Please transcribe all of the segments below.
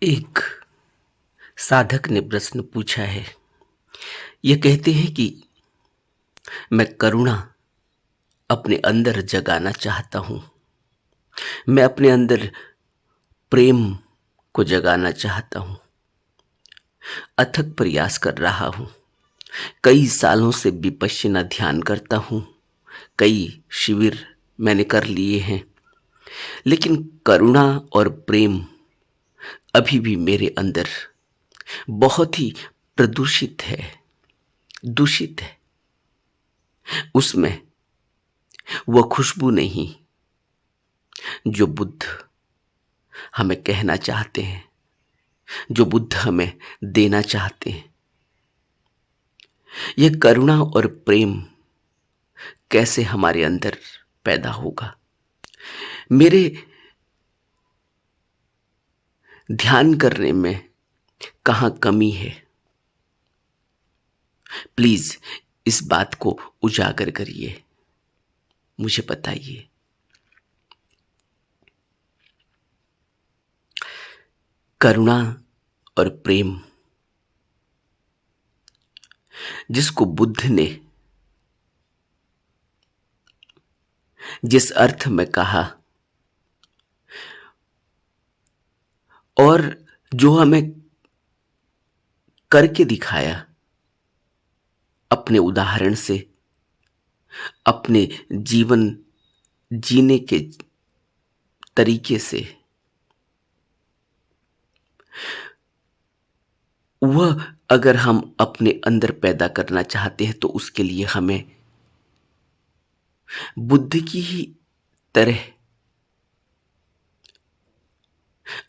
एक साधक ने प्रश्न पूछा है। ये कहते हैं कि मैं करुणा अपने अंदर जगाना चाहता हूँ। मैं अपने अंदर प्रेम को जगाना चाहता हूँ। अथक प्रयास कर रहा हूँ। कई सालों से विपश्यना ध्यान करता हूँ। कई शिविर मैंने कर लिए हैं, लेकिन करुणा और प्रेम अभी भी मेरे अंदर बहुत ही प्रदूषित है, दूषित है। उसमें वह खुशबू नहीं जो बुद्ध हमें कहना चाहते हैं, जो बुद्ध हमें देना चाहते हैं। यह करुणा और प्रेम कैसे हमारे अंदर पैदा होगा? मेरे ध्यान करने में कहाँ कमी है? प्लीज इस बात को उजागर करिए, मुझे बताइए। करुणा और प्रेम जिसको बुद्ध ने जिस अर्थ में कहा और जो हमें करके दिखाया, अपने उदाहरण से, अपने जीवन जीने के तरीके से, वह अगर हम अपने अंदर पैदा करना चाहते हैं तो उसके लिए हमें बुद्ध की ही तरह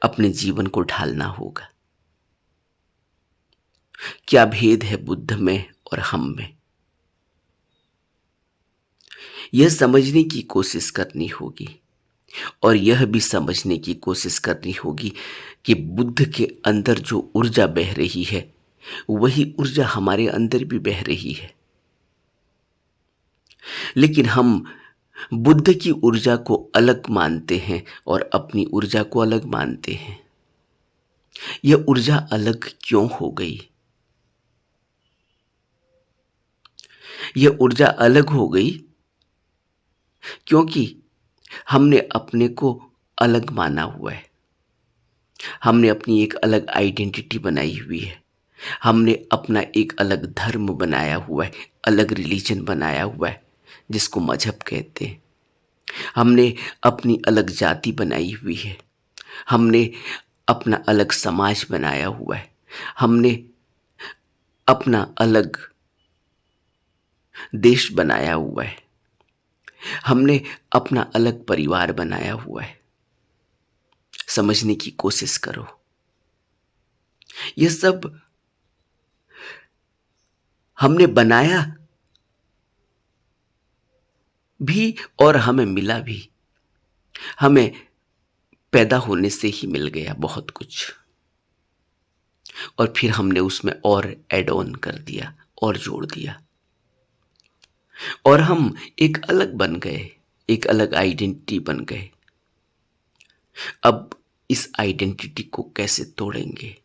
अपने जीवन को ढालना होगा। क्या भेद है बुद्ध में और हम में? यह समझने की कोशिश करनी होगी और यह भी समझने की कोशिश करनी होगी कि बुद्ध के अंदर जो ऊर्जा बह रही है, वही ऊर्जा हमारे अंदर भी बह रही है। लेकिन हम बुद्ध की ऊर्जा को अलग मानते हैं और अपनी ऊर्जा को अलग मानते हैं। यह ऊर्जा अलग क्यों हो गई? यह ऊर्जा अलग हो गई क्योंकि हमने अपने को अलग माना हुआ है। हमने अपनी एक अलग आइडेंटिटी बनाई हुई है। हमने अपना एक अलग धर्म बनाया हुआ है, अलग रिलीजन बनाया हुआ है, जिसको मजहब कहते हैं। हमने अपनी अलग जाति बनाई हुई है। हमने अपना अलग समाज बनाया हुआ है। हमने अपना अलग देश बनाया हुआ है। हमने अपना अलग परिवार बनाया हुआ है। समझने की कोशिश करो। यह सब हमने बनाया भी और हमें मिला भी। हमें पैदा होने से ही मिल गया बहुत कुछ, और फिर हमने उसमें और ऐड ऑन कर दिया और जोड़ दिया, और हम एक अलग बन गए, एक अलग आइडेंटिटी बन गए। अब इस आइडेंटिटी को कैसे तोड़ेंगे?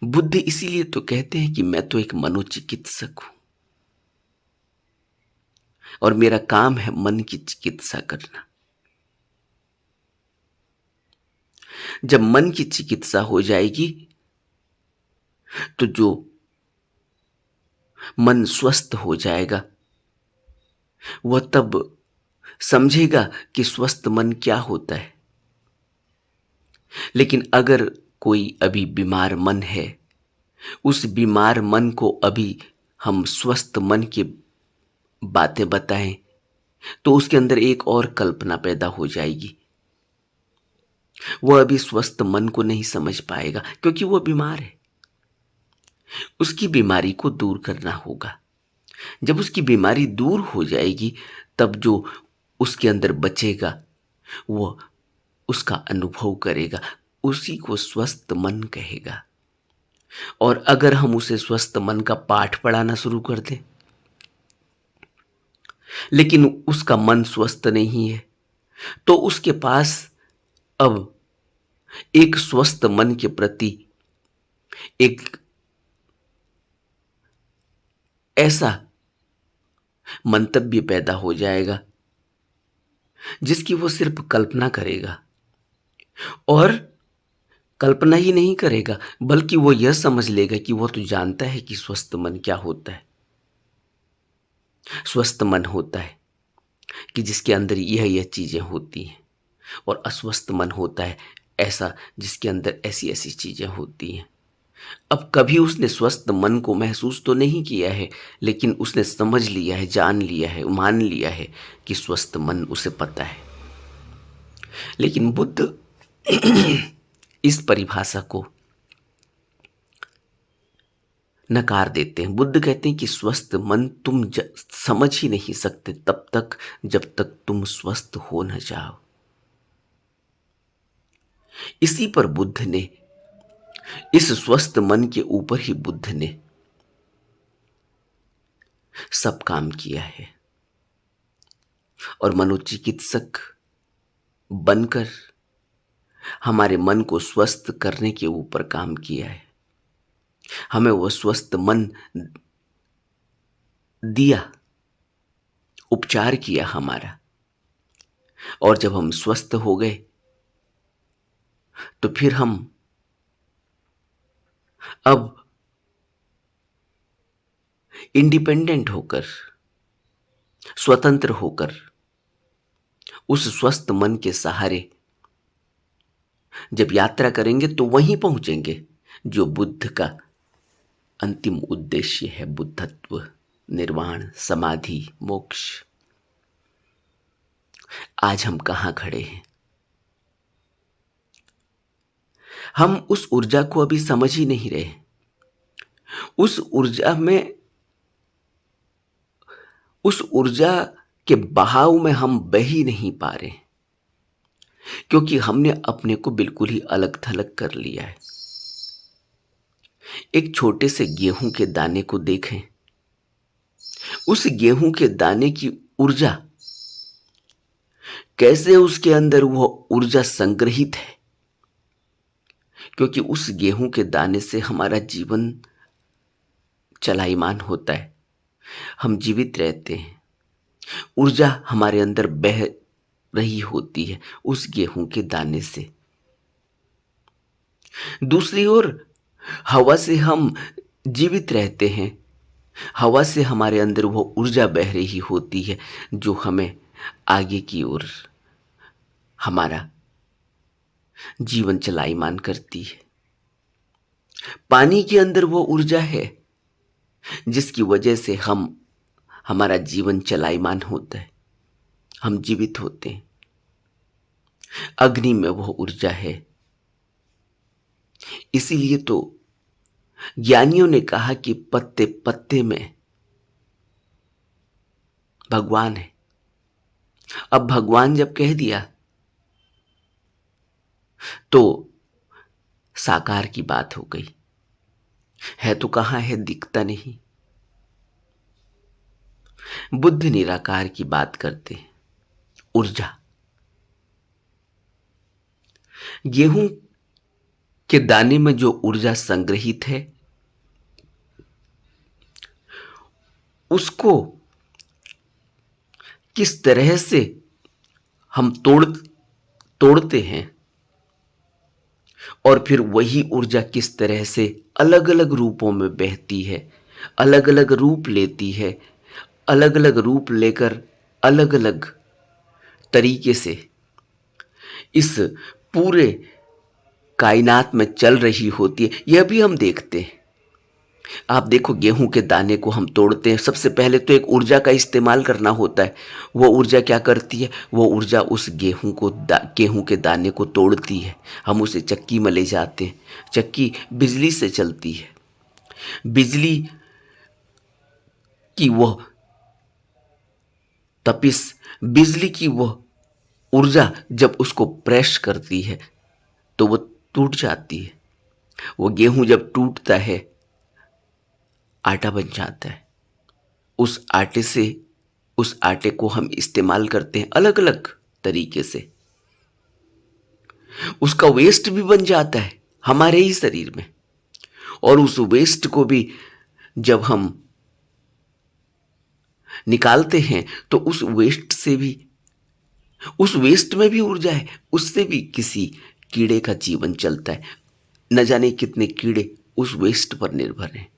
बुद्ध इसीलिए तो कहते हैं कि मैं तो एक मनोचिकित्सक हूं और मेरा काम है मन की चिकित्सा करना। जब मन की चिकित्सा हो जाएगी तो जो मन स्वस्थ हो जाएगा वह तब समझेगा कि स्वस्थ मन क्या होता है। लेकिन अगर कोई अभी बीमार मन है, उस बीमार मन को अभी हम स्वस्थ मन की बातें बताएं तो उसके अंदर एक और कल्पना पैदा हो जाएगी। वह अभी स्वस्थ मन को नहीं समझ पाएगा क्योंकि वह बीमार है। उसकी बीमारी को दूर करना होगा। जब उसकी बीमारी दूर हो जाएगी तब जो उसके अंदर बचेगा वह उसका अनुभव करेगा, उसी को स्वस्थ मन कहेगा। और अगर हम उसे स्वस्थ मन का पाठ पढ़ाना शुरू कर दें, लेकिन उसका मन स्वस्थ नहीं है, तो उसके पास अब एक स्वस्थ मन के प्रति एक ऐसा मंतव्य पैदा हो जाएगा जिसकी वो सिर्फ कल्पना करेगा, और कल्पना ही नहीं करेगा बल्कि वो यह समझ लेगा कि वो तो जानता है कि स्वस्थ मन क्या होता है। स्वस्थ मन होता है कि जिसके अंदर यह चीजें होती हैं, और अस्वस्थ मन होता है ऐसा जिसके अंदर ऐसी ऐसी चीजें होती हैं। अब कभी उसने स्वस्थ मन को महसूस तो नहीं किया है, लेकिन उसने समझ लिया है, जान लिया है, मान लिया है कि स्वस्थ मन उसे पता है। लेकिन बुद्ध इस परिभाषा को नकार देते हैं। बुद्ध कहते हैं कि स्वस्थ मन तुम समझ ही नहीं सकते तब तक जब तक तुम स्वस्थ हो न जाओ। इसी पर बुद्ध ने, इस स्वस्थ मन के ऊपर ही बुद्ध ने सब काम किया है, और मनोचिकित्सक बनकर हमारे मन को स्वस्थ करने के ऊपर काम किया है। हमें वो स्वस्थ मन दिया, उपचार किया हमारा, और जब हम स्वस्थ हो गए तो फिर हम अब इंडिपेंडेंट होकर, स्वतंत्र होकर उस स्वस्थ मन के सहारे जब यात्रा करेंगे तो वहीं पहुंचेंगे जो बुद्ध का अंतिम उद्देश्य है, बुद्धत्व, निर्वाण, समाधि, मोक्ष। आज हम कहां खड़े हैं? हम उस ऊर्जा को अभी समझ ही नहीं रहे। उस ऊर्जा में, उस ऊर्जा के बहाव में हम बह ही नहीं पा रहे, क्योंकि हमने अपने को बिल्कुल ही अलग थलग कर लिया है। एक छोटे से गेहूं के दाने को देखें, उस गेहूं के दाने की ऊर्जा, कैसे उसके अंदर वह ऊर्जा संग्रहित है, क्योंकि उस गेहूं के दाने से हमारा जीवन चलायमान होता है, हम जीवित रहते हैं, ऊर्जा हमारे अंदर बह रही होती है उस गेहूं के दाने से। दूसरी ओर हवा से हम जीवित रहते हैं, हवा से हमारे अंदर वो ऊर्जा बह रही होती है जो हमें आगे की ओर हमारा जीवन चलायमान करती है। पानी के अंदर वो ऊर्जा है जिसकी वजह से हमारा जीवन चलायमान होता है, हम जीवित होते हैं। अग्नि में वो ऊर्जा है। इसीलिए तो ज्ञानियों ने कहा कि पत्ते पत्ते में भगवान है। अब भगवान जब कह दिया तो साकार की बात हो गई, है तो कहां है, दिखता नहीं। बुद्ध निराकार की बात करते हैं, ऊर्जा। गेहूं के दाने में जो ऊर्जा संग्रहित है उसको किस तरह से हम तोड़ते हैं, और फिर वही ऊर्जा किस तरह से अलग अलग रूपों में बहती है, अलग अलग रूप लेती है, अलग अलग रूप लेकर अलग अलग तरीके से इस पूरे कायनात में चल रही होती है, यह भी हम देखते हैं। आप देखो, गेहूं के दाने को हम तोड़ते हैं, सबसे पहले तो एक ऊर्जा का इस्तेमाल करना होता है। वो ऊर्जा क्या करती है? वो ऊर्जा उस गेहूं के दाने को तोड़ती है। हम उसे चक्की में ले जाते हैं, चक्की बिजली से चलती है। बिजली की वह तपिश, बिजली की वह ऊर्जा जब उसको प्रेस करती है तो वो टूट जाती है। वो गेहूं जब टूटता है आटा बन जाता है। उस आटे को हम इस्तेमाल करते हैं अलग अलग तरीके से, उसका वेस्ट भी बन जाता है हमारे ही शरीर में। और उस वेस्ट को भी जब हम निकालते हैं तो उस वेस्ट में भी ऊर्जा है, उससे भी किसी कीड़े का जीवन चलता है। न जाने कितने कीड़े उस वेस्ट पर निर्भर हैं,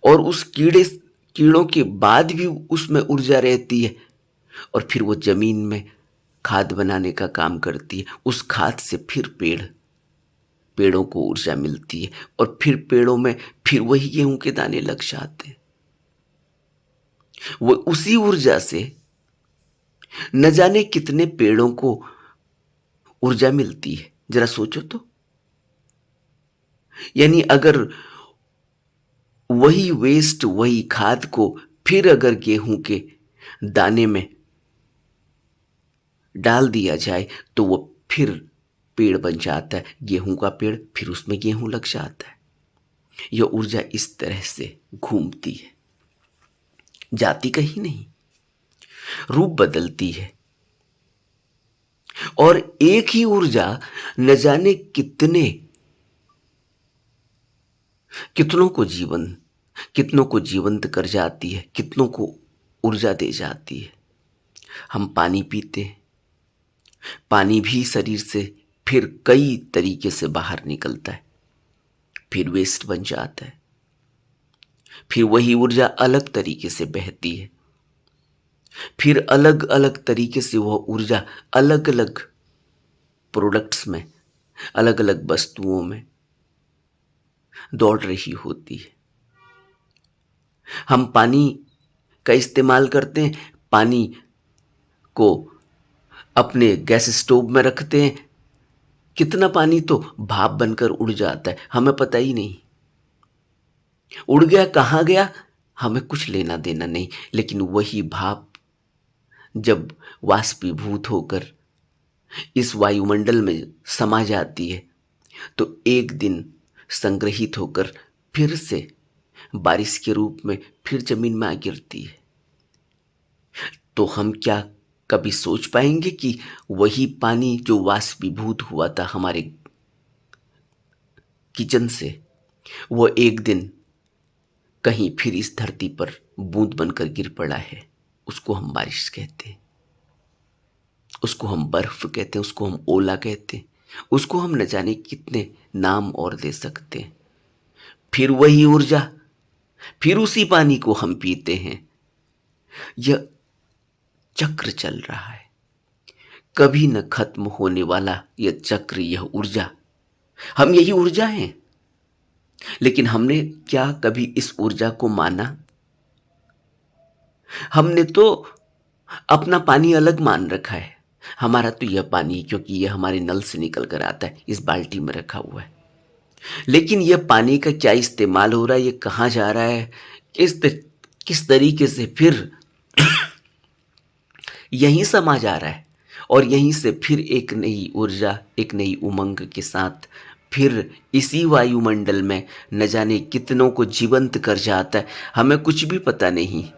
और उस कीड़ों के बाद भी उसमें ऊर्जा रहती है, और फिर वो जमीन में खाद बनाने का काम करती है। उस खाद से फिर पेड़ों को ऊर्जा मिलती है, और फिर पेड़ों में फिर वही गेहूं के दाने लग जाते हैं। वो उसी ऊर्जा से न जाने कितने पेड़ों को ऊर्जा मिलती है, जरा सोचो तो। यानी अगर वही वेस्ट, वही खाद को फिर अगर गेहूं के दाने में डाल दिया जाए तो वो फिर पेड़ बन जाता है, गेहूं का पेड़, फिर उसमें गेहूं लग जाता है। यह ऊर्जा इस तरह से घूमती है, जाती कहीं नहीं, रूप बदलती है। और एक ही ऊर्जा न जाने कितनों को जीवंत कर जाती है, कितनों को ऊर्जा दे जाती है। हम पानी पीते हैं, पानी भी शरीर से फिर कई तरीके से बाहर निकलता है, फिर वेस्ट बन जाता है, फिर वही ऊर्जा अलग तरीके से बहती है, फिर अलग अलग तरीके से वह ऊर्जा अलग अलग प्रोडक्ट्स में, अलग अलग वस्तुओं में दौड़ रही होती है। हम पानी का इस्तेमाल करते हैं, पानी को अपने गैस स्टोव में रखते हैं, कितना पानी तो भाप बनकर उड़ जाता है, हमें पता ही नहीं। उड़ गया, कहाँ गया, हमें कुछ लेना देना नहीं। लेकिन वही भाप जब वाष्पीभूत होकर इस वायुमंडल में समा जाती है तो एक दिन संग्रहित होकर फिर से बारिश के रूप में फिर जमीन में आ गिरती है। तो हम क्या कभी सोच पाएंगे कि वही पानी जो वाष्पीभूत हुआ था हमारे किचन से, वो एक दिन कहीं फिर इस धरती पर बूंद बनकर गिर पड़ा है? उसको हम बारिश कहते हैं, उसको हम बर्फ कहते हैं, उसको हम ओला कहते हैं, उसको हम न जाने कितने नाम और दे सकते हैं। फिर वही ऊर्जा, फिर उसी पानी को हम पीते हैं। यह चक्र चल रहा है, कभी न खत्म होने वाला यह चक्र, यह ऊर्जा। हम यही ऊर्जा हैं, लेकिन हमने क्या कभी इस ऊर्जा को माना? हमने तो अपना पानी अलग मान रखा है। हमारा तो यह पानी, क्योंकि यह हमारे नल से निकल कर आता है, इस बाल्टी में रखा हुआ है। लेकिन यह पानी का क्या इस्तेमाल हो रहा है, यह कहाँ जा रहा है, किस तरीके से फिर यहीं समा जा रहा है, और यहीं से फिर एक नई ऊर्जा, एक नई उमंग के साथ फिर इसी वायुमंडल में न जाने कितनों को जीवंत कर जाता है। हमें कुछ भी पता नहीं,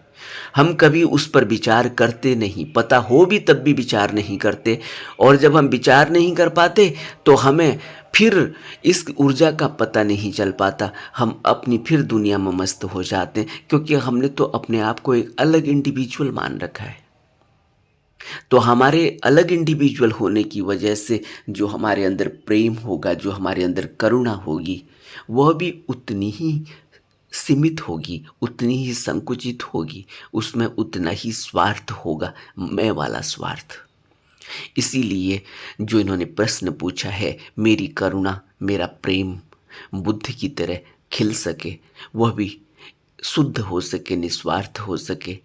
हम कभी उस पर विचार करते नहीं, पता हो भी तब भी विचार नहीं करते। और जब हम विचार नहीं कर पाते तो हमें फिर इस ऊर्जा का पता नहीं चल पाता, हम अपनी फिर दुनिया में मस्त हो जाते हैं, क्योंकि हमने तो अपने आप को एक अलग इंडिविजुअल मान रखा है। तो हमारे अलग इंडिविजुअल होने की वजह से जो हमारे अंदर प्रेम होगा, जो हमारे अंदर करुणा होगी, वह भी उतनी ही सीमित होगी, उतनी ही संकुचित होगी, उसमें उतना ही स्वार्थ होगा, मैं वाला स्वार्थ। इसीलिए जो इन्होंने प्रश्न पूछा है, मेरी करुणा, मेरा प्रेम बुद्ध की तरह खिल सके, वह भी शुद्ध हो सके, निस्वार्थ हो सके,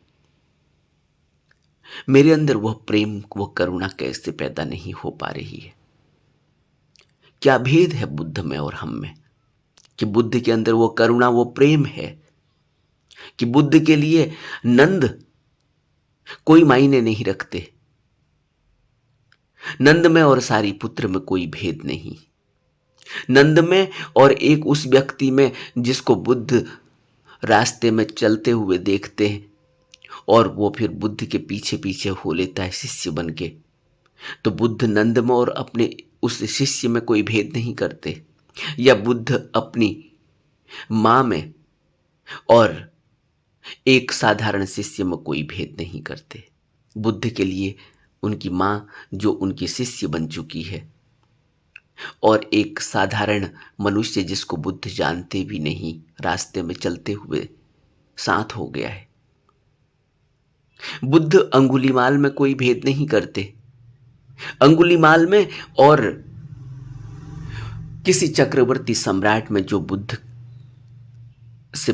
मेरे अंदर वह प्रेम, वह करुणा कैसे पैदा नहीं हो पा रही है? क्या भेद है बुद्ध में और हम में, कि बुद्ध के अंदर वो करुणा, वो प्रेम है, कि बुद्ध के लिए नंद कोई मायने नहीं रखते, नंद में और सारी पुत्र में कोई भेद नहीं, नंद में और एक उस व्यक्ति में जिसको बुद्ध रास्ते में चलते हुए देखते हैं और वो फिर बुद्ध के पीछे पीछे हो लेता है शिष्य बन के, तो बुद्ध नंद में और अपने उस शिष्य में कोई भेद नहीं करते, या बुद्ध अपनी माँ में और एक साधारण शिष्य में कोई भेद नहीं करते। बुद्ध के लिए उनकी माँ जो उनकी शिष्य बन चुकी है, और एक साधारण मनुष्य जिसको बुद्ध जानते भी नहीं, रास्ते में चलते हुए साथ हो गया है। बुद्ध अंगुलीमाल में कोई भेद नहीं करते। अंगुलीमाल में और किसी चक्रवर्ती सम्राट में जो बुद्ध से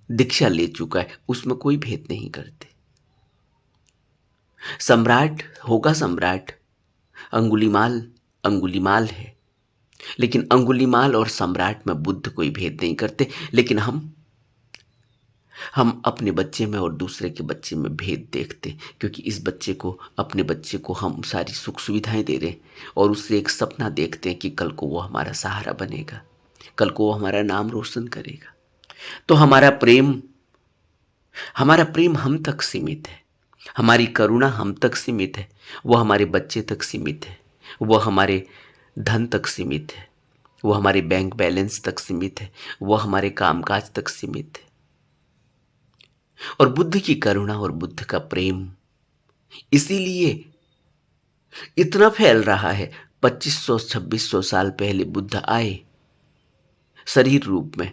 दीक्षा ले चुका है, उसमें कोई भेद नहीं करते। सम्राट होगा सम्राट, अंगुलीमाल अंगुलीमाल है, लेकिन अंगुलीमाल और सम्राट में बुद्ध कोई भेद नहीं करते। लेकिन हम अपने बच्चे में और दूसरे के बच्चे में भेद देखते, क्योंकि इस बच्चे को, अपने बच्चे को हम सारी सुख सुविधाएं दे रहे हैं और उससे एक सपना देखते हैं कि कल को वो हमारा सहारा बनेगा, कल को वो हमारा नाम रोशन करेगा। तो हमारा प्रेम हम तक सीमित है, हमारी करुणा हम तक सीमित है, वो हमारे बच्चे तक सीमित है, वो हमारे धन तक सीमित है, वो हमारे बैंक बैलेंस तक सीमित है, वो हमारे कामकाज तक सीमित है। और बुद्ध की करुणा और बुद्ध का प्रेम इसीलिए इतना फैल रहा है। 2500-2600 साल पहले बुद्ध आए शरीर रूप में,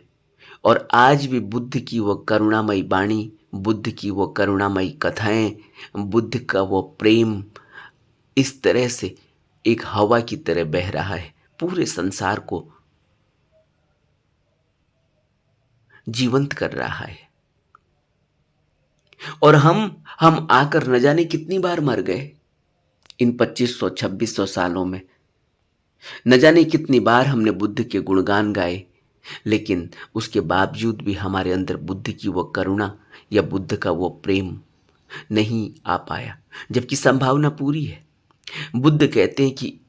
और आज भी बुद्ध की वो करुणामयी वाणी, बुद्ध की वो करुणामयी कथाएं, बुद्ध का वो प्रेम इस तरह से एक हवा की तरह बह रहा है, पूरे संसार को जीवंत कर रहा है। और हम आकर न जाने कितनी बार मर गए इन 2500-2600 सालों में, न जाने कितनी बार हमने बुद्ध के गुणगान गाए, लेकिन उसके बावजूद भी हमारे अंदर बुद्ध की वो करुणा या बुद्ध का वो प्रेम नहीं आ पाया, जबकि संभावना पूरी है। बुद्ध कहते हैं कि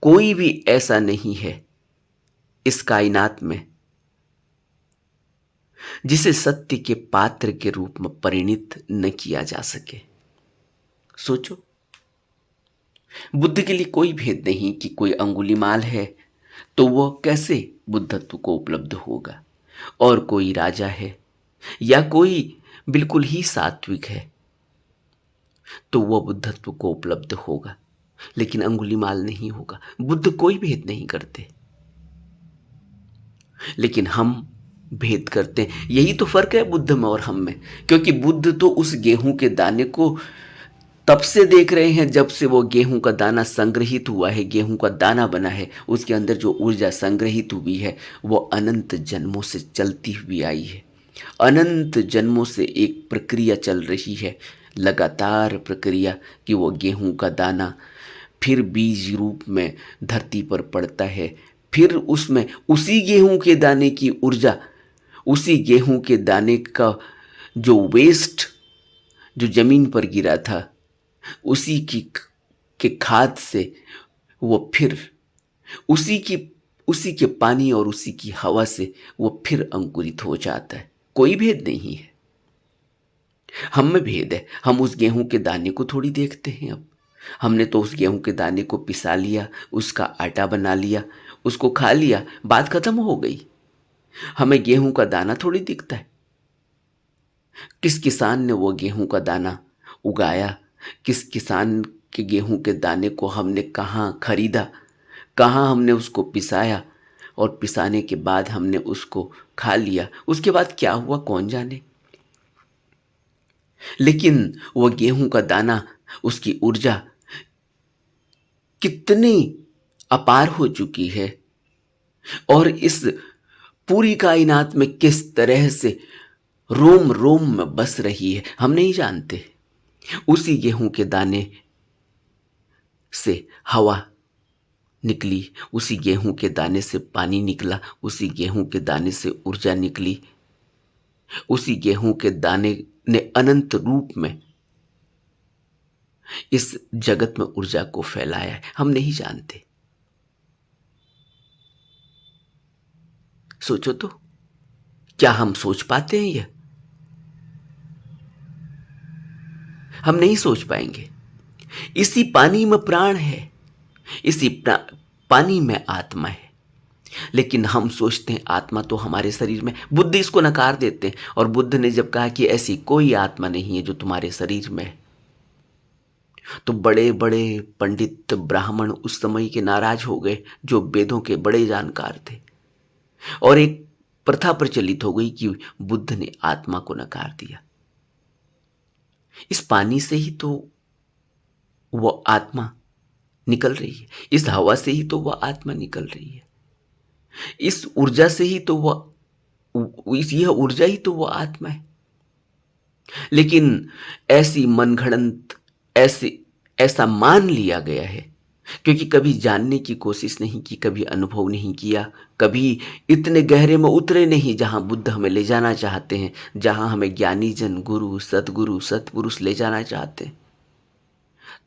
कोई भी ऐसा नहीं है इस कायनात में जिसे सत्य के पात्र के रूप में परिणित न किया जा सके। सोचो, बुद्ध के लिए कोई भेद नहीं कि कोई अंगुलीमाल है तो वो कैसे बुद्धत्व को उपलब्ध होगा, और कोई राजा है या कोई बिल्कुल ही सात्विक है तो वो बुद्धत्व को उपलब्ध होगा, लेकिन अंगुलीमाल नहीं होगा। बुद्ध कोई भेद नहीं करते, लेकिन हम भेद करते हैं। यही तो फर्क है बुद्ध में और हम में, क्योंकि बुद्ध तो उस गेहूं के दाने को तब से देख रहे हैं जब से वो गेहूं का दाना संग्रहित हुआ है, गेहूं का दाना बना है, उसके अंदर जो ऊर्जा संग्रहित हुई है वो अनंत जन्मों से चलती हुई आई है। अनंत जन्मों से एक प्रक्रिया चल रही है, लगातार प्रक्रिया, कि वो गेहूं का दाना फिर बीज रूप में धरती पर पड़ता है, फिर उसमें उसी गेहूं के दाने की ऊर्जा, उसी गेहूं के दाने का जो वेस्ट जो जमीन पर गिरा था, उसी की के खाद से वो फिर उसी के पानी और उसी की हवा से वो फिर अंकुरित हो जाता है। कोई भेद नहीं है। हम में भेद है, हम उस गेहूं के दाने को थोड़ी देखते हैं। अब हमने तो उस गेहूं के दाने को पिसा लिया, उसका आटा बना लिया, उसको खा लिया, बात खत्म हो गई। हमें गेहूं का दाना थोड़ी दिखता है। किस किसान ने वो गेहूं का दाना उगाया, किस किसान के गेहूं के दाने को हमने कहाँ खरीदा, कहाँ हमने उसको पिसाया, और पिसाने के बाद हमने उसको खा लिया, उसके बाद क्या हुआ कौन जाने। लेकिन वो गेहूं का दाना, उसकी ऊर्जा कितनी अपार हो चुकी है, और इस पूरी कायनात में किस तरह से रोम रोम में बस रही है हम नहीं जानते। उसी गेहूं के दाने से हवा निकली, उसी गेहूं के दाने से पानी निकला, उसी गेहूं के दाने से ऊर्जा निकली, उसी गेहूं के दाने ने अनंत रूप में इस जगत में ऊर्जा को फैलाया है, हम नहीं जानते। सोचो तो, क्या हम सोच पाते हैं यह? हम नहीं सोच पाएंगे। इसी पानी में प्राण है, इसी पानी में आत्मा है। लेकिन हम सोचते हैं आत्मा तो हमारे शरीर में, बुद्ध इसको नकार देते हैं। और बुद्ध ने जब कहा कि ऐसी कोई आत्मा नहीं है जो तुम्हारे शरीर में है, तो बड़े बड़े पंडित ब्राह्मण उस समय के नाराज हो गए, जो वेदों के बड़े जानकार थे। और एक प्रथा प्रचलित हो गई कि बुद्ध ने आत्मा को नकार दिया। इस पानी से ही तो वह आत्मा निकल रही है, इस हवा से ही तो वह आत्मा निकल रही है, इस ऊर्जा से ही तो वह, यह ऊर्जा ही तो वह आत्मा है। लेकिन ऐसी मनगढ़ंत, ऐसे ऐसा मान लिया गया है, क्योंकि कभी जानने की कोशिश नहीं की, कभी अनुभव नहीं किया, कभी इतने गहरे में उतरे नहीं जहां बुद्ध हमें ले जाना चाहते हैं, जहां हमें ज्ञानी जन, गुरु, सतगुरु, सतपुरुष ले जाना चाहते हैं।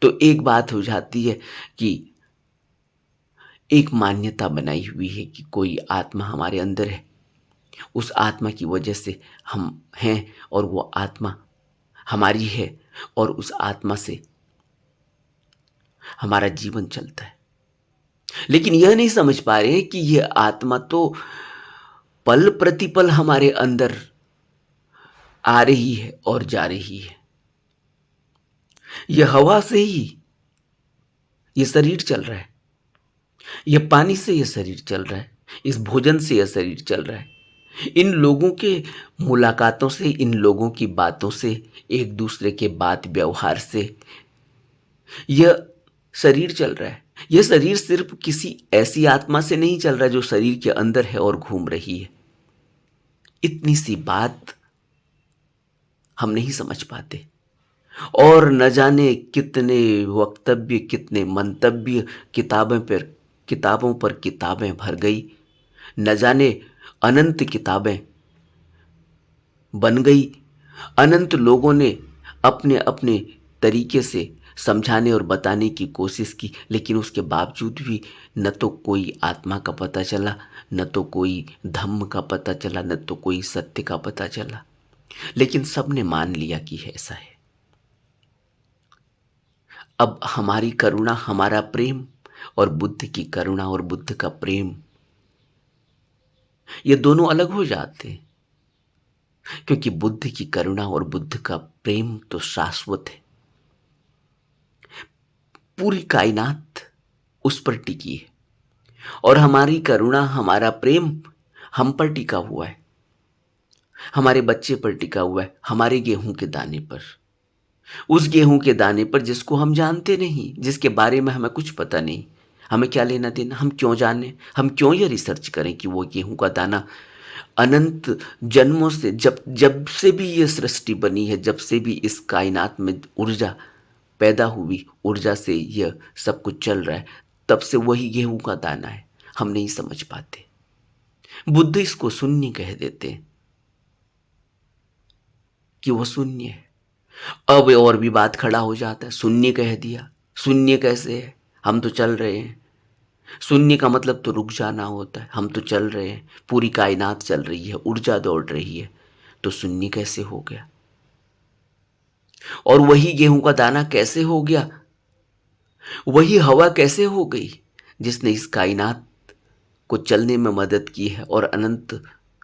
तो एक बात हो जाती है कि एक मान्यता बनाई हुई है कि कोई आत्मा हमारे अंदर है, उस आत्मा की वजह से हम हैं, और वो आत्मा हमारी है, और उस आत्मा से हमारा जीवन चलता है। लेकिन यह नहीं समझ पा रहे हैं कि यह आत्मा तो पल प्रतिपल हमारे अंदर आ रही है और जा रही है। यह हवा से ही यह शरीर चल रहा है, यह पानी से यह शरीर चल रहा है, इस भोजन से यह शरीर चल रहा है, इन लोगों के मुलाकातों से, इन लोगों की बातों से, एक दूसरे के बात व्यवहार से यह शरीर चल रहा है। यह शरीर सिर्फ किसी ऐसी आत्मा से नहीं चल रहा जो शरीर के अंदर है और घूम रही है। इतनी सी बात हम नहीं समझ पाते, और न जाने कितने वक्तव्य, कितने मंतव्य किताबों पर किताबें भर गई, न जाने अनंत किताबें बन गई, अनंत लोगों ने अपने अपने तरीके से समझाने और बताने की कोशिश की, लेकिन उसके बावजूद भी न तो कोई आत्मा का पता चला, न तो कोई धम्म का पता चला, न तो कोई सत्य का पता चला। लेकिन सबने मान लिया कि ऐसा है। अब हमारी करुणा, हमारा प्रेम, और बुद्ध की करुणा और बुद्ध का प्रेम, ये दोनों अलग हो जाते हैं, क्योंकि बुद्ध की करुणा और बुद्ध का प्रेम तो शाश्वत है। पूरी कायनात उस पर टिकी है, और हमारी करुणा, हमारा प्रेम हम पर टिका हुआ है, हमारे बच्चे पर टिका हुआ है, हमारे गेहूं के दाने पर, उस गेहूं के दाने पर जिसको हम जानते नहीं, जिसके बारे में हमें कुछ पता नहीं। हमें क्या लेना देना, हम क्यों जाने, हम क्यों ये रिसर्च करें कि वो गेहूं का दाना अनंत जन्मों से, जब जब से भी ये सृष्टि बनी है, जब से भी इस कायनात में ऊर्जा पैदा हुई, ऊर्जा से यह सब कुछ चल रहा है, तब से वही गेहूं का दाना है। हम नहीं समझ पाते। बुद्ध इसको शून्य कह देते हैं कि वो शून्य है। अब और भी बात खड़ा हो जाता है, शून्य कह दिया, शून्य कैसे है, हम तो चल रहे हैं। शून्य का मतलब तो रुक जाना होता है, हम तो चल रहे हैं, पूरी कायनात चल रही है, ऊर्जा दौड़ रही है, तो शून्य कैसे हो गया? और वही गेहूं का दाना कैसे हो गया? वही हवा कैसे हो गई जिसने इस कायनात को चलने में मदद की है और अनंत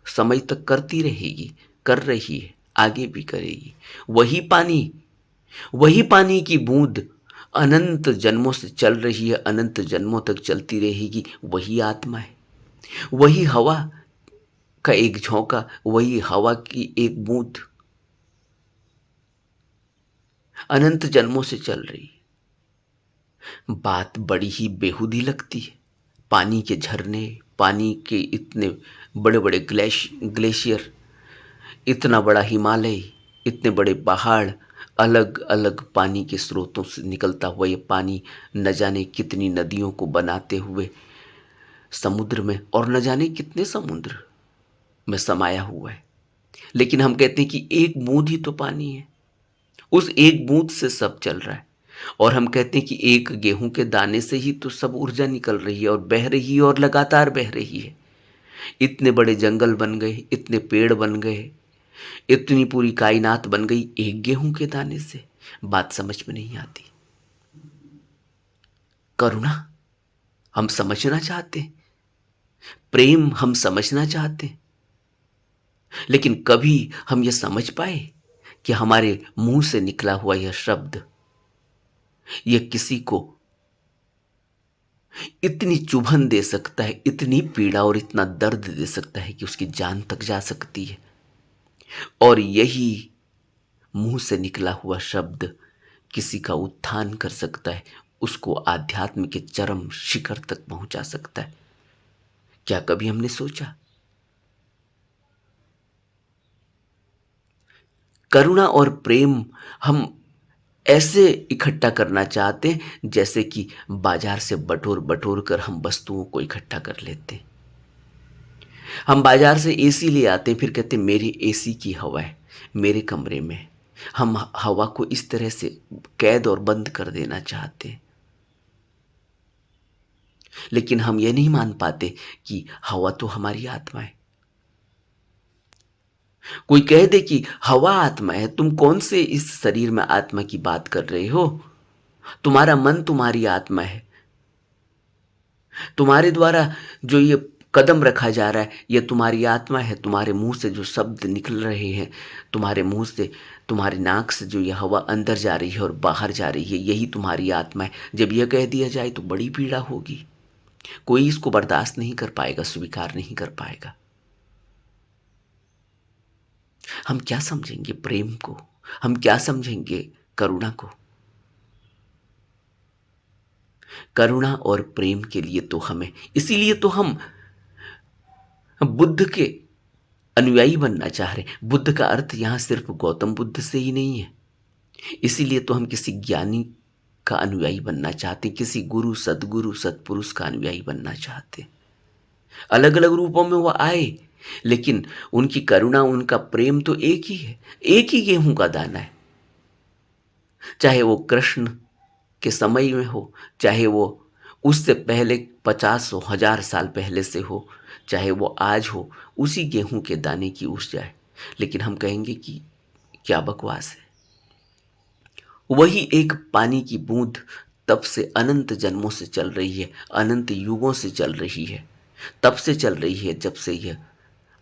समय तक करती रहेगी, कर रही है, आगे भी करेगी? वही पानी की बूंद अनंत जन्मों से चल रही है, अनंत जन्मों तक चलती रहेगी। वही आत्मा है, वही हवा का एक झोंका, वही हवा की एक बूंद अनंत जन्मों से चल रही है। बात बड़ी ही बेहूदी लगती है। पानी के झरने, पानी के इतने बड़े बड़े ग्लेशियर, इतना बड़ा हिमालय, इतने बड़े पहाड़, अलग अलग पानी के स्रोतों से निकलता हुआ ये पानी न जाने कितनी नदियों को बनाते हुए समुद्र में, और न जाने कितने समुद्र में समाया हुआ है। लेकिन हम कहते हैं कि एक बूंद ही तो पानी है, उस एक बूंद से सब चल रहा है। और हम कहते हैं कि एक गेहूं के दाने से ही तो सब ऊर्जा निकल रही है और बह रही है और लगातार बह रही है। इतने बड़े जंगल बन गए, इतने पेड़ बन गए, इतनी पूरी कायनात बन गई एक गेहूं के दाने से। बात समझ में नहीं आती। करुणा हम समझना चाहते हैं, प्रेम हम समझना चाहते हैं, लेकिन कभी हम यह समझ पाए कि हमारे मुंह से निकला हुआ यह शब्द यह किसी को इतनी चुभन दे सकता है, इतनी पीड़ा और इतना दर्द दे सकता है कि उसकी जान तक जा सकती है। और यही मुंह से निकला हुआ शब्द किसी का उत्थान कर सकता है, उसको आध्यात्म के चरम शिखर तक पहुंचा सकता है। क्या कभी हमने सोचा? करुणा और प्रेम हम ऐसे इकट्ठा करना चाहते हैं जैसे कि बाजार से बटोर बटोर कर हम वस्तुओं को इकट्ठा कर लेते हैं। हम बाजार से एसी ले आते हैं, फिर कहते हैं मेरी एसी की हवा है मेरे कमरे में। हम हवा को इस तरह से कैद और बंद कर देना चाहते हैं, लेकिन हम ये नहीं मान पाते कि हवा तो हमारी आत्मा है। कोई कह दे कि हवा आत्मा है, तुम कौन से इस शरीर में आत्मा की बात कर रहे हो? तुम्हारा मन तुम्हारी आत्मा है। तुम्हारे द्वारा जो ये कदम रखा जा रहा है ये तुम्हारी आत्मा है। तुम्हारे मुंह से जो शब्द निकल रहे हैं, तुम्हारे मुंह से, तुम्हारी नाक से जो ये हवा अंदर जा रही है और बाहर जा रही है, यही तुम्हारी आत्मा है। जब यह कह दिया जाए तो बड़ी पीड़ा होगी। कोई इसको बर्दाश्त नहीं कर पाएगा, स्वीकार नहीं कर पाएगा। हम क्या समझेंगे प्रेम को? हम क्या समझेंगे करुणा को? करुणा और प्रेम के लिए तो हमें, इसीलिए तो हम बुद्ध के अनुयायी बनना चाह रहे हैं। बुद्ध का अर्थ यहां सिर्फ गौतम बुद्ध से ही नहीं है। इसीलिए तो हम किसी ज्ञानी का अनुयायी बनना चाहते, किसी गुरु, सदगुरु, सत्पुरुष का अनुयायी बनना चाहते। अलग अलग रूपों में वो आए, लेकिन उनकी करुणा, उनका प्रेम तो एक ही है, एक ही गेहूं का दाना है। चाहे वो कृष्ण के समय में हो, चाहे वो उससे पहले 50 1,000 साल पहले से हो, चाहे वो आज हो, उसी गेहूं के दाने की ऊर्जा है। लेकिन हम कहेंगे कि क्या बकवास है। वही एक पानी की बूंद तब से अनंत जन्मों से चल रही है, अनंत युगों से चल रही है, तब से चल रही है जब से यह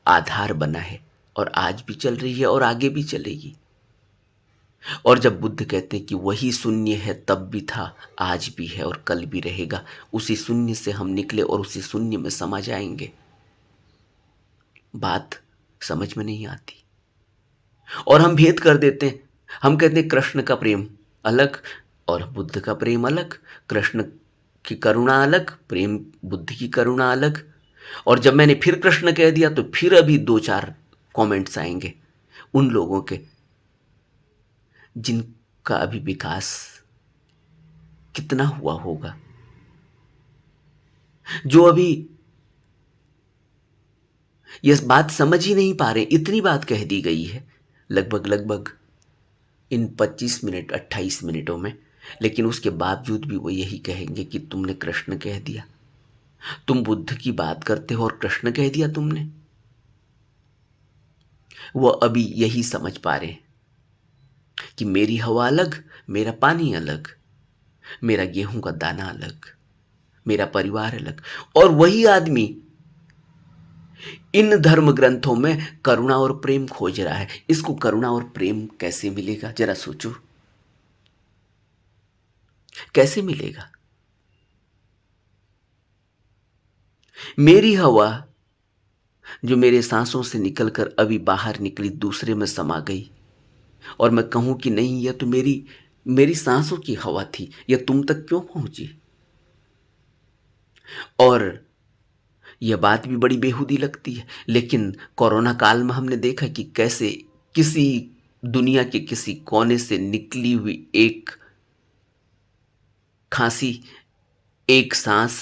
आधार बना है, और आज भी चल रही है और आगे भी चलेगी। और जब बुद्ध कहते हैं कि वही शून्य है, तब भी था, आज भी है और कल भी रहेगा, उसी शून्य से हम निकले और उसी शून्य में समा जाएंगे। बात समझ में नहीं आती और हम भेद कर देते हैं। हम कहते हैं कृष्ण का प्रेम अलग और बुद्ध का प्रेम अलग, कृष्ण की करुणा अलग, प्रेम बुद्ध की करुणा अलग। और जब मैंने फिर कृष्ण कह दिया तो फिर अभी 2 4 कमेंट्स आएंगे उन लोगों के जिनका अभी विकास कितना हुआ होगा, जो अभी यह बात समझ ही नहीं पा रहे। इतनी बात कह दी गई है लगभग लगभग इन 25 मिनट 28 मिनटों में, लेकिन उसके बावजूद भी वो यही कहेंगे कि तुमने कृष्ण कह दिया। तुम बुद्ध की बात करते हो और कृष्ण कह दिया तुमने। वो अभी यही समझ पा रहे हैं कि मेरी हवा अलग, मेरा पानी अलग, मेरा गेहूं का दाना अलग, मेरा परिवार अलग। और वही आदमी इन धर्म ग्रंथों में करुणा और प्रेम खोज रहा है। इसको करुणा और प्रेम कैसे मिलेगा? जरा सोचो, कैसे मिलेगा? मेरी हवा जो मेरे सांसों से निकलकर अभी बाहर निकली, दूसरे में समा गई, और मैं कहूं कि नहीं, यह तो मेरी मेरी सांसों की हवा थी, यह तुम तक क्यों पहुंची? और यह बात भी बड़ी बेहूदी लगती है, लेकिन कोरोना काल में हमने देखा कि कैसे किसी दुनिया के किसी कोने से निकली हुई एक खांसी, एक सांस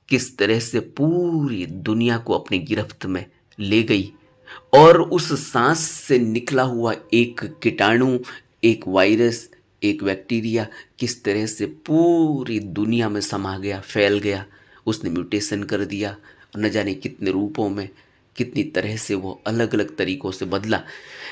किस तरह से पूरी दुनिया को अपनी गिरफ्त में ले गई। और उस सांस से निकला हुआ एक कीटाणु, एक वायरस, एक बैक्टीरिया किस तरह से पूरी दुनिया में समा गया, फैल गया। उसने म्यूटेशन कर दिया, न जाने कितने रूपों में, कितनी तरह से वो अलग अलग तरीकों से बदला,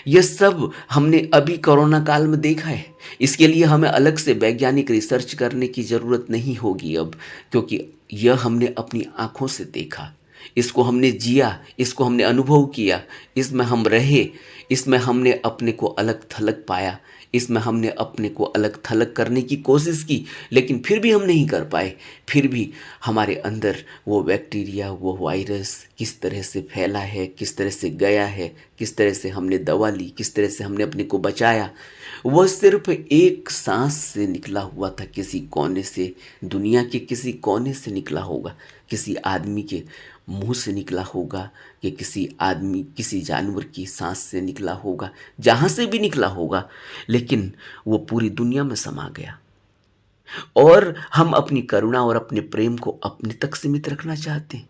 यह सब हमने अभी कोरोना काल में देखा है। इसके लिए हमें अलग से वैज्ञानिक रिसर्च करने की ज़रूरत नहीं होगी अब, क्योंकि यह हमने अपनी आँखों से देखा, इसको हमने जिया, इसको हमने अनुभव किया, इसमें हम रहे, इसमें हमने अपने को अलग-थलग पाया, इसमें हमने अपने को अलग-थलग करने की कोशिश की, लेकिन फिर भी हम नहीं कर पाए। फिर भी हमारे अंदर वो बैक्टीरिया, वो वायरस किस तरह से फैला है, किस तरह से गया है, किस तरह से हमने दवा ली, किस तरह से हमने अपने को बचाया। वह सिर्फ एक सांस से निकला हुआ था, किसी कोने से, दुनिया के किसी कोने से निकला होगा, किसी आदमी के मुंह से निकला होगा, कि किसी आदमी, किसी जानवर की सांस से निकला होगा, जहाँ से भी निकला होगा, लेकिन वो पूरी दुनिया में समा गया। और हम अपनी करुणा और अपने प्रेम को अपने तक सीमित रखना चाहते हैं,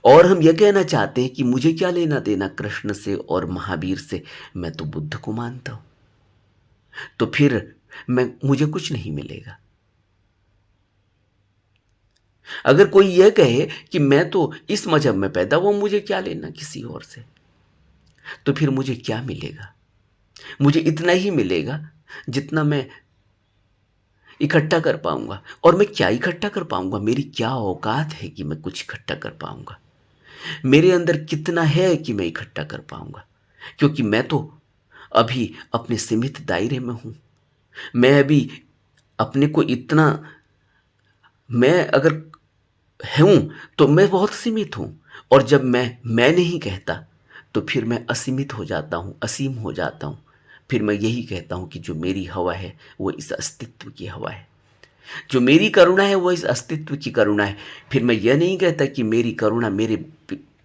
और हम यह कहना चाहते हैं कि मुझे क्या लेना देना कृष्ण से और महावीर से, मैं तो बुद्ध को मानता हूं, तो फिर मुझे कुछ नहीं मिलेगा। अगर कोई यह कहे कि मैं तो इस मजहब में पैदा हुआ, मुझे क्या लेना किसी और से, तो फिर मुझे क्या मिलेगा? मुझे इतना ही मिलेगा जितना मैं इकट्ठा कर पाऊंगा। और मैं क्या इकट्ठा कर पाऊंगा? मेरी क्या औकात है कि मैं कुछ इकट्ठा कर पाऊंगा? मेरे अंदर कितना है कि मैं इकट्ठा कर पाऊंगा? क्योंकि मैं तो अभी अपने सीमित दायरे में हूं। मैं अभी अपने को इतना, मैं अगर हूं तो मैं बहुत सीमित हूं, और जब मैं नहीं कहता तो फिर मैं असीमित हो जाता हूं, असीम हो जाता हूं। फिर मैं यही कहता हूं कि जो मेरी हवा है वो इस अस्तित्व की हवा है, जो मेरी करुणा है वो इस अस्तित्व की करुणा है। फिर मैं यह नहीं कहता कि मेरी करुणा मेरे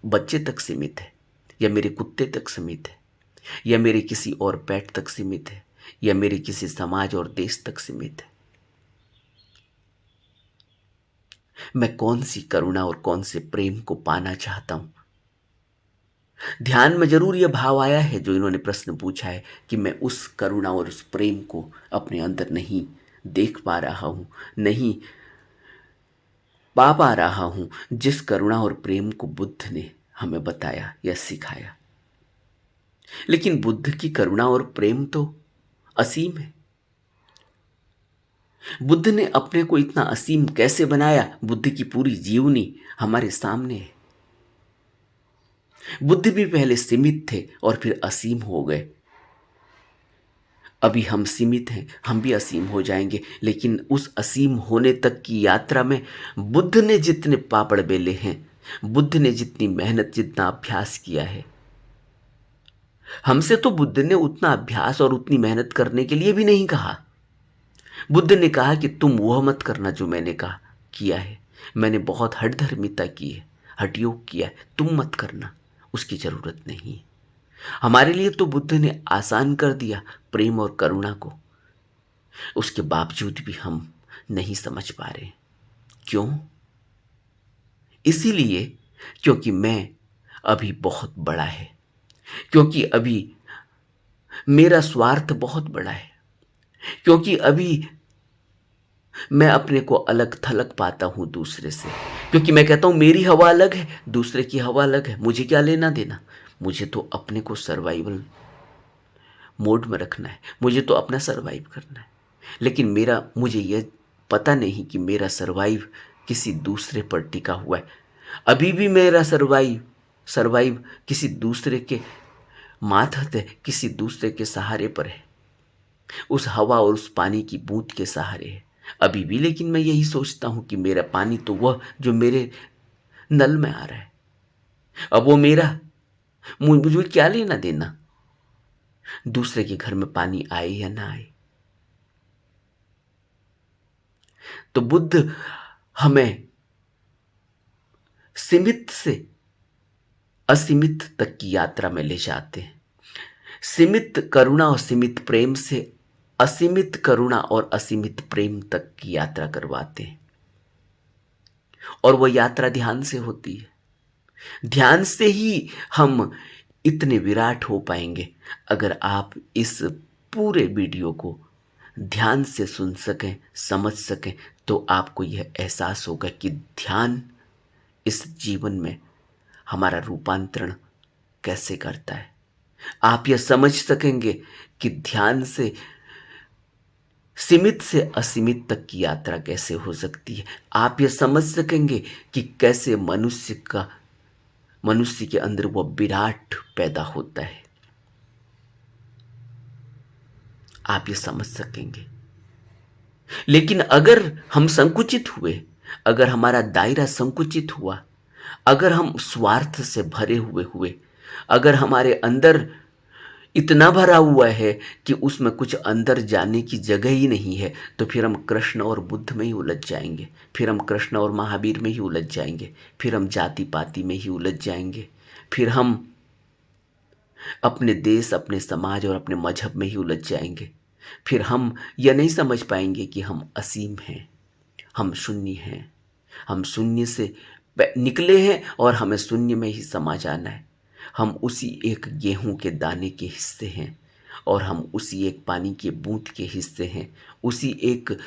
बच्चे तक सीमित है, या मेरे कुत्ते तक सीमित है, या मेरे किसी और पेट तक सीमित है, या मेरे किसी समाज और देश तक सीमित है। मैं कौन सी करुणा और कौन से प्रेम को पाना चाहता हूं? ध्यान में जरूर यह भाव आया है जो इन्होंने प्रश्न पूछा है, कि मैं उस करुणा और उस प्रेम को अपने अंदर नहीं देख पा रहा हूं, नहीं पा रहा हूं, जिस करुणा और प्रेम को बुद्ध ने हमें बताया या सिखाया। लेकिन बुद्ध की करुणा और प्रेम तो असीम है। बुद्ध ने अपने को इतना असीम कैसे बनाया? बुद्ध की पूरी जीवनी हमारे सामने है। बुद्ध भी पहले सीमित थे और फिर असीम हो गए। अभी हम सीमित हैं, हम भी असीम हो जाएंगे, लेकिन उस असीम होने तक की यात्रा में बुद्ध ने जितने पापड़ बेले हैं, बुद्ध ने जितनी मेहनत, जितना अभ्यास किया है, हमसे तो बुद्ध ने उतना अभ्यास और उतनी मेहनत करने के लिए भी नहीं कहा। बुद्ध ने कहा कि तुम वह मत करना जो मैंने कहा किया है, मैंने बहुत हठधर्मिता की है, हठयोग किया है, तुम मत करना, उसकी जरूरत नहीं है। हमारे लिए तो बुद्ध ने आसान कर दिया प्रेम और करुणा को, उसके बावजूद भी हम नहीं समझ पा रहे। क्यों? इसीलिए क्योंकि मैं अभी बहुत बड़ा है, क्योंकि अभी मेरा स्वार्थ बहुत बड़ा है, क्योंकि अभी मैं अपने को अलग थलग पाता हूं दूसरे से, क्योंकि मैं कहता हूं मेरी हवा अलग है, दूसरे की हवा अलग है, मुझे क्या लेना देना। मुझे तो अपने को सर्वाइवल मोड में रखना है, मुझे तो अपना सर्वाइव करना है। लेकिन मुझे यह पता नहीं कि मेरा सर्वाइव किसी दूसरे पर टिका हुआ है। अभी भी मेरा सर्वाइव किसी दूसरे के माथत है, किसी दूसरे के सहारे पर है, उस हवा और उस पानी की बूंद के सहारे है अभी भी। लेकिन मैं यही सोचता हूं कि मेरा पानी तो वह जो मेरे नल में आ रहा है, अब वो मेरा, मुझे क्या लेना देना दूसरे के घर में पानी आए या ना आए। तो बुद्ध हमें सीमित से असीमित तक की यात्रा में ले जाते हैं, सीमित करुणा और सीमित प्रेम से असीमित करुणा और असीमित प्रेम तक की यात्रा करवाते हैं। और वह यात्रा ध्यान से होती है। ध्यान से ही हम इतने विराट हो पाएंगे। अगर आप इस पूरे वीडियो को ध्यान से सुन सकें, समझ सकें, तो आपको यह एहसास होगा कि ध्यान इस जीवन में हमारा रूपांतरण कैसे करता है। आप यह समझ सकेंगे कि ध्यान से सीमित से असीमित तक की यात्रा कैसे हो सकती है। आप यह समझ सकेंगे कि कैसे मनुष्य के अंदर वह विराट पैदा होता है। आप ये समझ सकेंगे। लेकिन अगर हम संकुचित हुए, अगर हमारा दायरा संकुचित हुआ, अगर हम स्वार्थ से भरे हुए हुए, अगर हमारे अंदर इतना भरा हुआ है कि उसमें कुछ अंदर जाने की जगह ही नहीं है, तो फिर हम कृष्ण और बुद्ध में ही उलझ जाएंगे, फिर हम कृष्ण और महावीर में ही उलझ जाएंगे, फिर हम जाति पाति में ही उलझ जाएंगे, फिर हम अपने देश, अपने समाज और अपने मजहब में ही उलझ जाएंगे। फिर हम यह नहीं समझ पाएंगे कि हम असीम हैं, हम शून्य हैं, हम शून्य से निकले हैं और हमें शून्य में ही समा जाना है। हम उसी एक गेहूं के दाने के हिस्से हैं और हम उसी एक पानी के बूंद के हिस्से हैं, उसी एक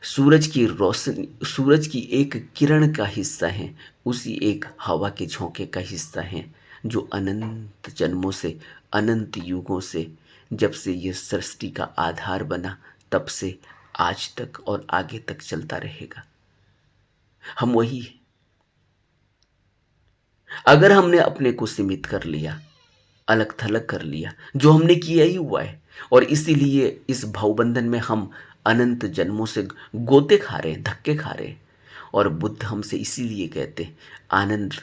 सूरज की रोशनी, सूरज की एक किरण का हिस्सा हैं, उसी एक हवा के झोंके का हिस्सा हैं, जो अनंत जन्मों से, अनंत युगों से, जब से ये सृष्टि का आधार बना तब से आज तक और आगे तक चलता रहेगा। हम वही हैं। अगर हमने अपने को सीमित कर लिया, अलग थलग कर लिया, जो हमने किया ही हुआ है, और इसीलिए इस भावबंधन में हम अनंत जन्मों से गोते खा रहे हैं, धक्के खा रहे हैं। और बुद्ध हमसे इसीलिए कहते हैं आनंद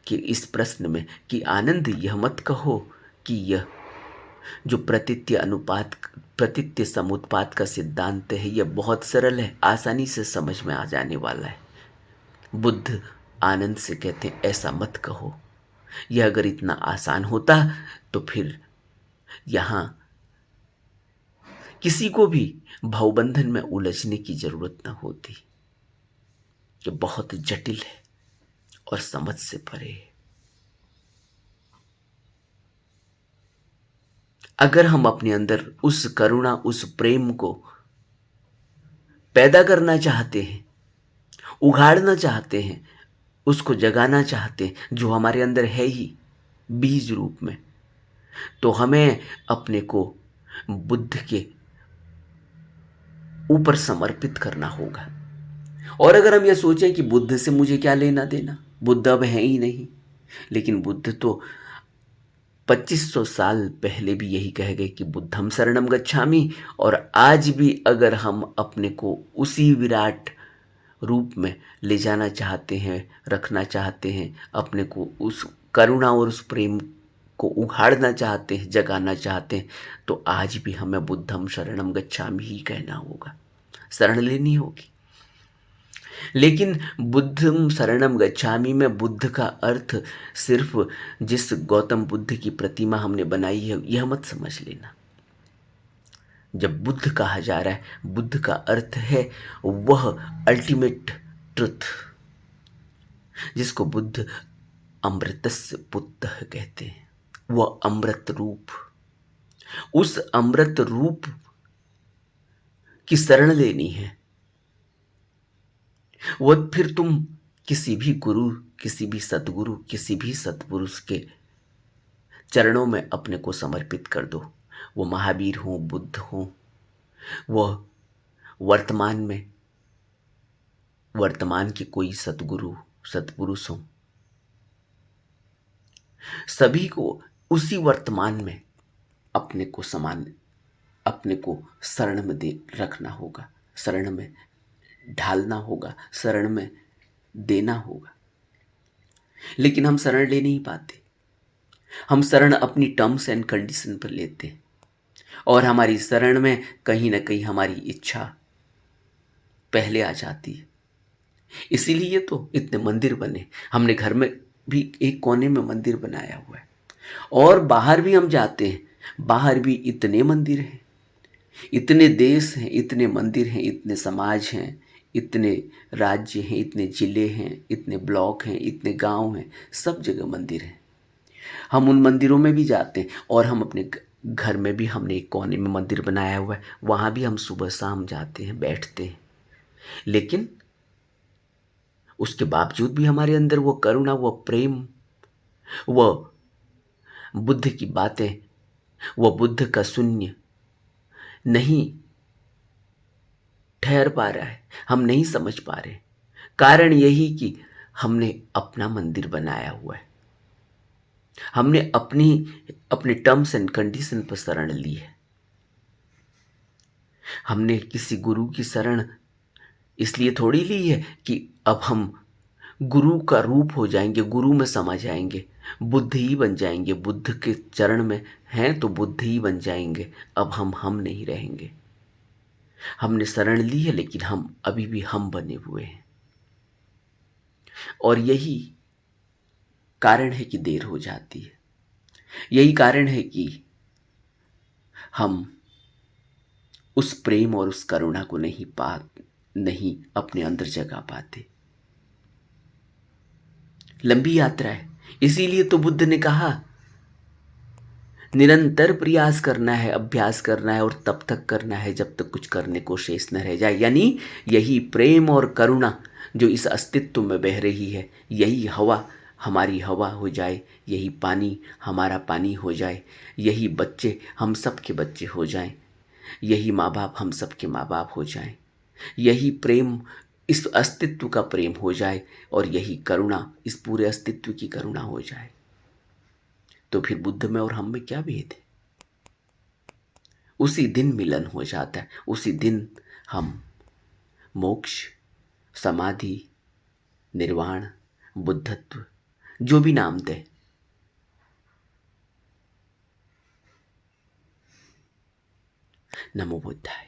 के इस प्रश्न में कि आनंद, यह मत कहो कि यह जो प्रतीत्य समुत्पाद का सिद्धांत है यह बहुत सरल है, आसानी से समझ में आ जाने वाला है। बुद्ध आनंद से कहते हैं ऐसा मत कहो। यह अगर इतना आसान होता तो फिर यहां किसी को भी भावबंधन में उलझने की जरूरत न होती। ये बहुत जटिल है और समझ से परे है। अगर हम अपने अंदर उस करुणा, उस प्रेम को पैदा करना चाहते हैं, उगाड़ना चाहते हैं, उसको जगाना चाहते हैं, जो हमारे अंदर है ही बीज रूप में, तो हमें अपने को बुद्ध के ऊपर समर्पित करना होगा। और अगर हम यह सोचें कि बुद्ध से मुझे क्या लेना देना, बुद्ध अब है ही नहीं, लेकिन बुद्ध तो 2500 साल पहले भी यही कह गए कि बुद्धम शरणम गच्छामि। और आज भी अगर हम अपने को उसी विराट रूप में ले जाना चाहते हैं, रखना चाहते हैं, अपने को उस करुणा और उस प्रेम को उघाड़ना चाहते हैं, जगाना चाहते हैं, तो आज भी हमें बुद्धम शरणम गच्छामि ही कहना होगा, शरण लेनी होगी। लेकिन बुद्धम शरणम गच्छामि में बुद्ध का अर्थ सिर्फ जिस गौतम बुद्ध की प्रतिमा हमने बनाई है यह मत समझ लेना। जब बुद्ध कहा जा रहा है, बुद्ध का अर्थ है वह अल्टीमेट ट्रुथ, जिसको बुद्ध अमृतस्य पुत्तः कहते हैं, वह अमृत रूप। उस अमृत रूप की शरण लेनी है। वह फिर तुम किसी भी गुरु, किसी भी सतगुरु, किसी भी सतपुरुष के चरणों में अपने को समर्पित कर दो। वो महावीर हो, बुद्ध हो, वह वर्तमान के कोई सतगुरु, सतपुरुष हो, सभी को उसी वर्तमान में अपने को शरण में दे रखना होगा, शरण में ढालना होगा, शरण में देना होगा। लेकिन हम शरण ले नहीं पाते। हम शरण अपनी टर्म्स एंड कंडीशन पर लेते हैं और हमारी शरण में कहीं ना कहीं हमारी इच्छा पहले आ जाती है। इसीलिए तो इतने मंदिर बने। हमने घर में भी एक कोने में मंदिर बनाया हुआ है और बाहर भी हम जाते हैं, बाहर भी इतने मंदिर हैं, इतने देश हैं, इतने मंदिर हैं, इतने समाज हैं, इतने राज्य हैं, इतने जिले हैं, इतने ब्लॉक हैं, इतने गांव हैं, सब जगह मंदिर हैं। हम उन मंदिरों में भी जाते हैं और हम अपने घर में भी हमने एक कोने में मंदिर बनाया हुआ है, वहाँ भी हम सुबह शाम जाते हैं, बैठते हैं। लेकिन उसके बावजूद भी हमारे अंदर वो करुणा, वो प्रेम, वो बुद्ध की बातें, वह बुद्ध का शून्य नहीं ठहर पा रहा है, हम नहीं समझ पा रहे। कारण यही कि हमने अपना मंदिर बनाया हुआ है, हमने अपने टर्म्स एंड कंडीशन पर शरण ली है। हमने किसी गुरु की शरण इसलिए थोड़ी ली है कि अब हम गुरु का रूप हो जाएंगे, गुरु में समा जाएंगे, बुद्ध ही बन जाएंगे, बुद्ध के चरण में हैं तो बुद्ध ही बन जाएंगे। अब हम नहीं रहेंगे। हमने शरण ली है लेकिन हम अभी भी हम बने हुए हैं, और यही कारण है कि देर हो जाती है। यही कारण है कि हम उस प्रेम और उस करुणा को नहीं अपने अंदर जगा पाते। लंबी यात्रा है, इसीलिए तो बुद्ध ने कहा निरंतर प्रयास करना है, अभ्यास करना है, और तब तक करना है जब तक कुछ करने को शेष न रह जाए। यानी यही प्रेम और करुणा जो इस अस्तित्व में बह रही है, यही हवा हमारी हवा हो जाए, यही पानी हमारा पानी हो जाए, यही बच्चे हम सब के बच्चे हो जाएं, यही माँ बाप हम सब के माँ बाप हो जाएं, यही प्रेम इस अस्तित्व का प्रेम हो जाए, और यही करुणा इस पूरे अस्तित्व की करुणा हो जाए। तो फिर बुद्ध में और हम में क्या भेद है? उसी दिन मिलन हो जाता है, उसी दिन हम मोक्ष, समाधि, निर्वाण, बुद्धत्व, जो भी नाम दे। नमो बुद्धाय।